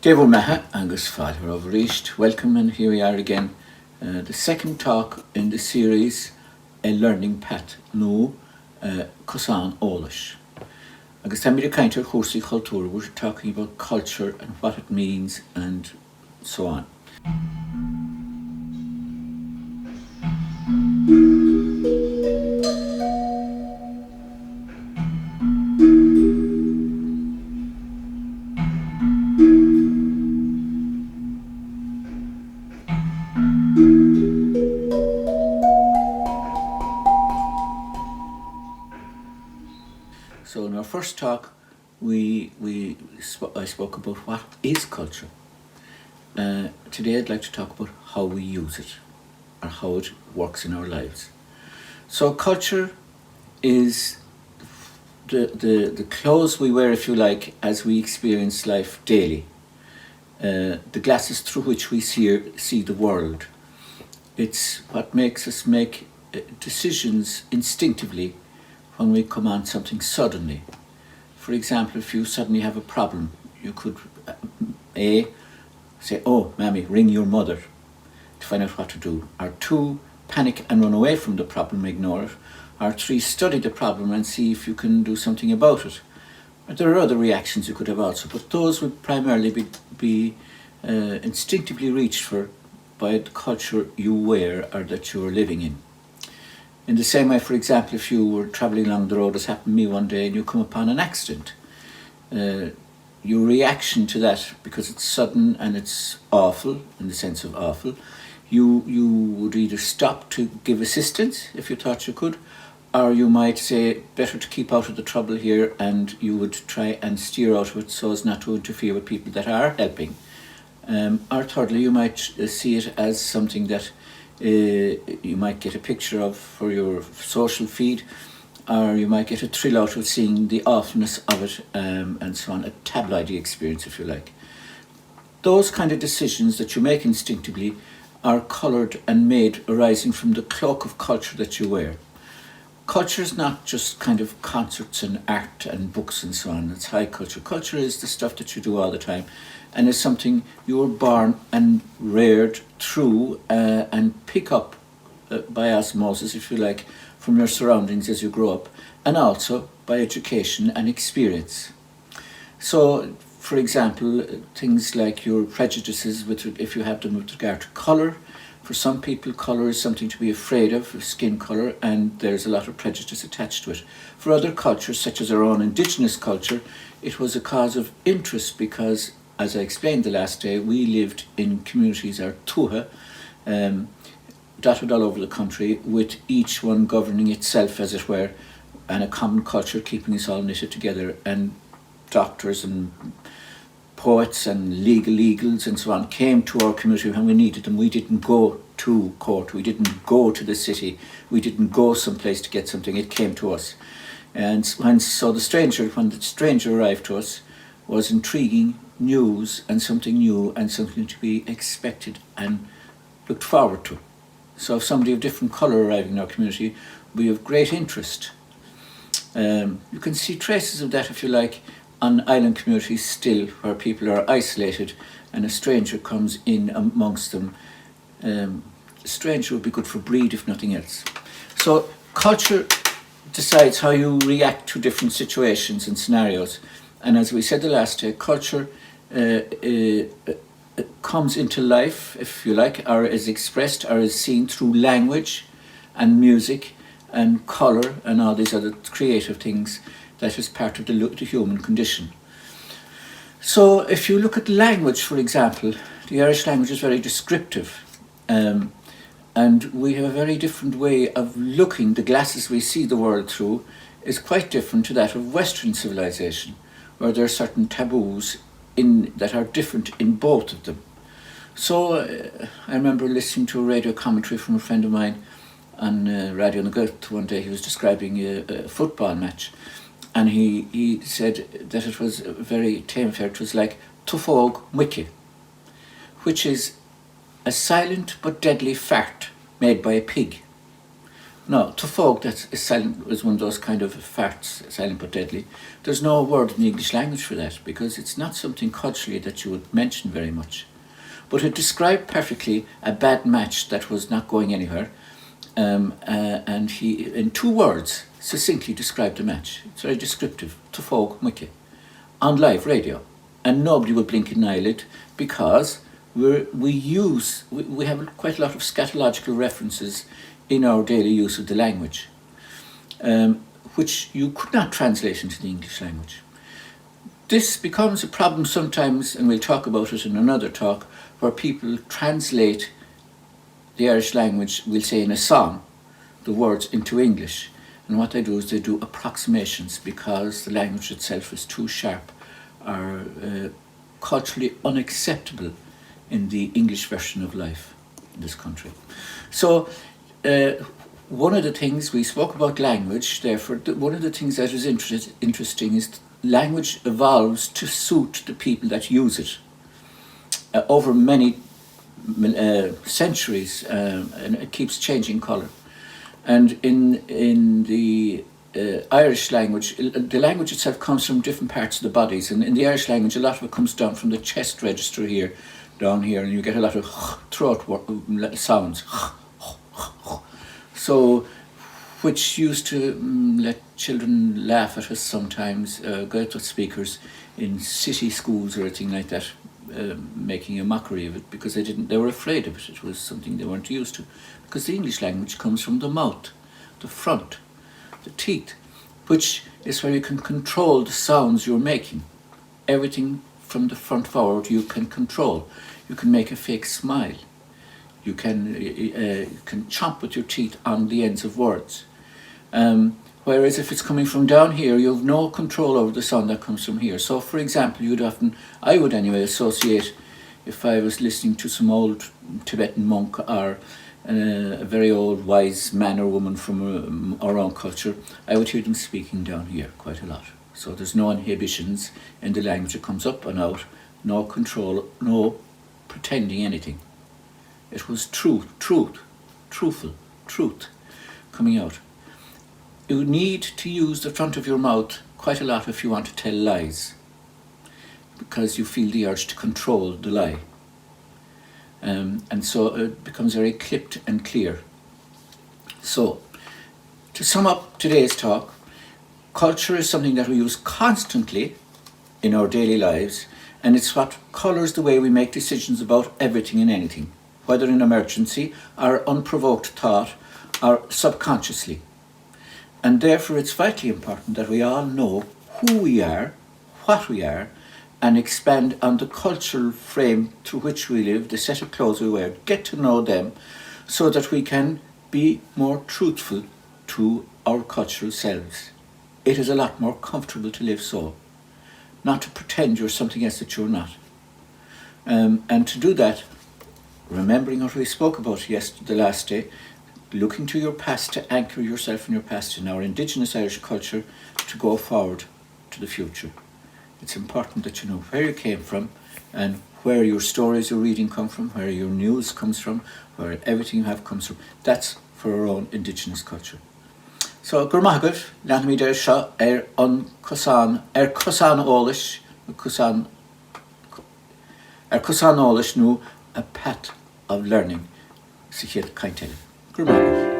Devo Maha Angus Father of Richt. Welcome, and here we are again. The second talk in the series, A Learning Path. No, Cosan Olish. Agus tam kind of Horsi Culture, we're talking about culture and what it means and so on. So in our first talk, I spoke about what is culture. Today I'd like to talk about how we use it, or how it works in our lives. So culture is the clothes we wear, if you like, as we experience life daily. The glasses through which we see the world. It's what makes us make decisions instinctively when we come on something suddenly. For example, if you suddenly have a problem, you could A, say, "Oh, mammy, ring your mother," to find out what to do. Or 2, panic and run away from the problem, ignore it. Or 3, study the problem and see if you can do something about it. But there are other reactions you could have also, but those would primarily be instinctively reached for by the culture you wear or that you're living in. In the same way, for example, if you were travelling along the road, as happened to me one day, and you come upon an accident, your reaction to that, because it's sudden and it's awful, in the sense of awful, you would either stop to give assistance, if you thought you could, or you might say, better to keep out of the trouble here, and you would try and steer out of it so as not to interfere with people that are helping. Or thirdly, you might see it as something that you might get a picture of for your social feed, or you might get a thrill out of seeing the awfulness of it, and so on, a tabloidy experience, if you like. Those kind of decisions that you make instinctively are coloured and made arising from the cloak of culture that you wear. Culture is not just kind of concerts and art and books and so on. It's high culture. Culture is the stuff that you do all the time, and is something you were born and reared through and pick up by osmosis, if you like, from your surroundings as you grow up, and also by education and experience. So, for example, things like your prejudices, if you have them with regard to colour. For some people, colour is something to be afraid of, skin colour, and there's a lot of prejudice attached to it. For other cultures, such as our own indigenous culture, it was a cause of interest because, as I explained the last day, we lived in communities, or tuha, dotted all over the country, with each one governing itself, as it were, and a common culture keeping us all knitted together, and doctors and poets and legals and so on came to our community when we needed them. We didn't go to court, we didn't go to the city, we didn't go someplace to get something, it came to us. And when the stranger arrived to us, was intriguing news and something new and something to be expected and looked forward to. So if somebody of different colour arriving in our community, we have great interest. You can see traces of that, if you like, on island communities still, where people are isolated and a stranger comes in amongst them. A stranger would be good for breed, if nothing else. So culture decides how you react to different situations and scenarios. And as we said the last day, culture comes into life, if you like, or is expressed or is seen through language and music and colour and all these other creative things that is part of the human condition. So if you look at language, for example, the Irish language is very descriptive, and we have a very different way of looking. The glasses we see the world through is quite different to that of Western civilization, where there are certain taboos that are different in both of them. So I remember listening to a radio commentary from a friend of mine on Radio Nagat one day. He was describing a football match, and he said that it was very tame fair. It was like Tufog Wiki, which is a silent but deadly fart made by a pig. No, to folk, that is silent, is one of those kind of farts, silent but deadly. There's no word in the English language for that because it's not something culturally that you would mention very much. But it described perfectly a bad match that was not going anywhere. And he, in 2 words, succinctly described the match. It's very descriptive. To folk, muiche, on live radio. And nobody would blink an eyelid because we have quite a lot of scatological references in our daily use of the language, which you could not translate into the English language. This becomes a problem sometimes, and we'll talk about it in another talk, where people translate the Irish language, we'll say in a song, the words into English. And what they do is they do approximations because the language itself is too sharp or culturally unacceptable in the English version of life in this country. So one of the things we spoke about language, therefore, one of the things that is interesting is language evolves to suit the people that use it over many centuries, and it keeps changing colour. And in the Irish language, the language itself comes from different parts of the bodies, and in the Irish language, a lot of it comes down from the chest register here, down here, and you get a lot of throat sounds. So, which used to let children laugh at us sometimes, go to speakers in city schools or anything like that, making a mockery of it because they were afraid of it. It was something they weren't used to. Because the English language comes from the mouth, the front, the teeth, which is where you can control the sounds you're making. Everything from the front forward you can control. You can make a fake smile. You can chomp with your teeth on the ends of words. Whereas if it's coming from down here, you have no control over the sound that comes from here. So, for example, I would anyway associate, if I was listening to some old Tibetan monk or a very old wise man or woman from our own culture, I would hear them speaking down here quite a lot. So there's no inhibitions in the language that comes up and out, no control, no pretending anything. It was truthful, truth coming out. You need to use the front of your mouth quite a lot if you want to tell lies, because you feel the urge to control the lie. And so it becomes very clipped and clear. So, to sum up today's talk, culture is something that we use constantly in our daily lives, and it's what colours the way we make decisions about everything and anything, whether in emergency or unprovoked thought or subconsciously. And therefore it's vitally important that we all know who we are, what we are, and expand on the cultural frame through which we live, the set of clothes we wear, get to know them so that we can be more truthful to our cultural selves. It is a lot more comfortable to live so, not to pretend you're something else that you're not. And to do that, remembering what we spoke about the last day, looking to your past to anchor yourself in your past, in our Indigenous Irish culture, to go forward to the future. It's important that you know where you came from and where your stories you're reading come from, where your news comes from, where everything you have comes from. That's for our own Indigenous culture. So, gur maithagad, lean mí deir seo an cosán, cosán ólis, cosán ólis nó a path of learning sa chéad cainteile. Gur maithagad.